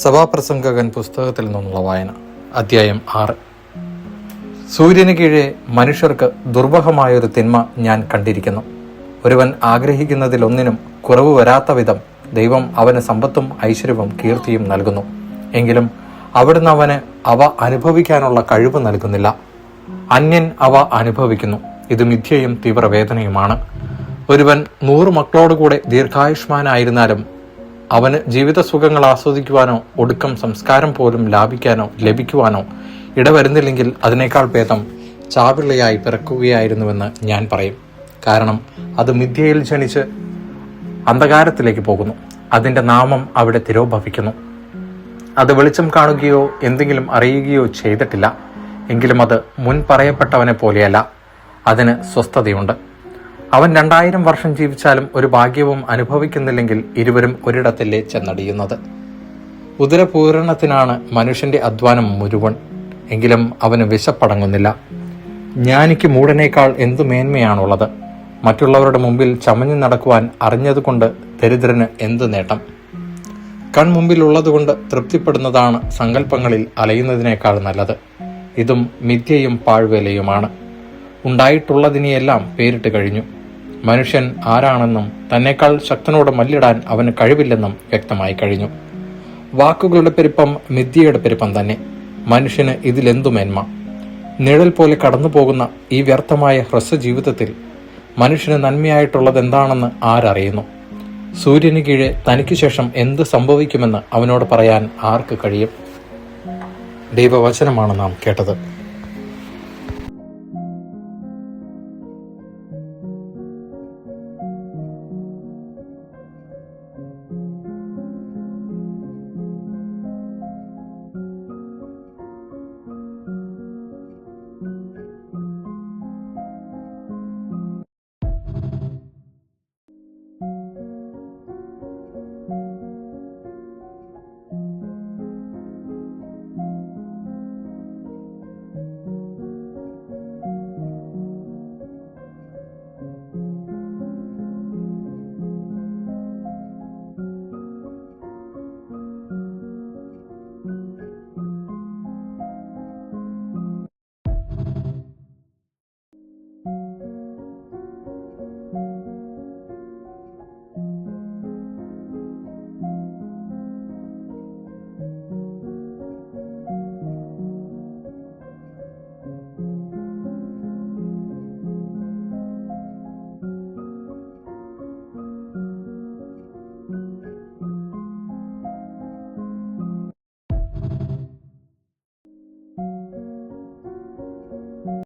സഭാപ്രസംഗകൻ പുസ്തകത്തിൽ നിന്നുള്ള വായന, അധ്യായം 6. സൂര്യന് കീഴെ മനുഷ്യർക്ക് ദുർവഹമായൊരു തിന്മ ഞാൻ കണ്ടിരിക്കുന്നു. ഒരുവൻ ആഗ്രഹിക്കുന്നതിലൊന്നിനും കുറവ് വരാത്ത വിധം ദൈവം അവന് സമ്പത്തും ഐശ്വര്യവും കീർത്തിയും നൽകുന്നു. എങ്കിലും അവിടുന്ന് അവന് അവ അനുഭവിക്കാനുള്ള കഴിവ് നൽകുന്നില്ല. അന്യൻ അവ അനുഭവിക്കുന്നു. ഇത് മിഥ്യയും തീവ്രവേദനയുമാണ്. ഒരുവൻ 100 മക്കളോടുകൂടെ ദീർഘായുഷ്മാനായിരുന്നാലും അവന് ജീവിത സുഖങ്ങൾ ആസ്വദിക്കുവാനോ ഒടുക്കം സംസ്കാരം പോലും ലഭിക്കുവാനോ ഇടവരുന്നില്ലെങ്കിൽ അതിനേക്കാൾ ഭേദം ചാപിള്ളയായി പിറക്കുകയായിരുന്നുവെന്ന് ഞാൻ പറയും. കാരണം അത് മിഥ്യയിൽ ജനിച്ച് അന്ധകാരത്തിലേക്ക് പോകുന്നു. അതിൻ്റെ നാമം അവിടെ തിരോഭവിക്കുന്നു. അത് വെളിച്ചം കാണുകയോ എന്തെങ്കിലും അറിയുകയോ ചെയ്തിട്ടില്ല. എങ്കിലും അത് മുൻ പറയപ്പെട്ടവനെ പോലെയല്ല. അതിന് സ്വസ്ഥതയുണ്ട്. അവൻ 2000 വർഷം ജീവിച്ചാലും ഒരു ഭാഗ്യവും അനുഭവിക്കുന്നില്ലെങ്കിൽ ഇരുവരും ഒരിടത്തല്ലേ ചെന്നടിയുന്നത്. ഉദരപൂരണത്തിനാണ് മനുഷ്യന്റെ അധ്വാനം മുഴുവൻ. എങ്കിലും അവന് വിശപ്പടങ്ങുന്നില്ല. ജ്ഞാനിക്ക് മൂഢനേക്കാൾ എന്തു മേന്മയാണുള്ളത്? മറ്റുള്ളവരുടെ മുമ്പിൽ ചമഞ്ഞു നടക്കുവാൻ അറിഞ്ഞതുകൊണ്ട് ദരിദ്രന് എന്ത് നേട്ടം? കൺമുമ്പിലുള്ളതുകൊണ്ട് തൃപ്തിപ്പെടുന്നതാണ് സങ്കല്പങ്ങളിൽ അലയുന്നതിനേക്കാൾ നല്ലത്. ഇതും മിഥ്യയും പാഴ്വേലയുമാണ്. ഉണ്ടായിട്ടുള്ളതിനെയെല്ലാം പേരിട്ട് കഴിഞ്ഞു. മനുഷ്യൻ ആരാണെന്നും തന്നെക്കാൾ ശക്തനോട് മല്ലിടാൻ അവന് കഴിവില്ലെന്നും വ്യക്തമായി കഴിഞ്ഞു. വാക്കുകളുടെ പെരുപ്പം മിഥ്യയുടെ പെരുപ്പം തന്നെ. മനുഷ്യന് ഇതിലെന്തു മേന്മ? നിഴൽ പോലെ കടന്നു പോകുന്ന ഈ വ്യർത്ഥമായ ഹ്രസ്വജീവിതത്തിൽ മനുഷ്യന് നന്മയായിട്ടുള്ളത് എന്താണെന്ന് ആരറിയുന്നു? സൂര്യന് കീഴെ തനിക്ക് ശേഷം എന്ത് സംഭവിക്കുമെന്ന് അവനോട് പറയാൻ ആർക്ക് കഴിയും? ദൈവവചനമാണ് നാം കേട്ടത്.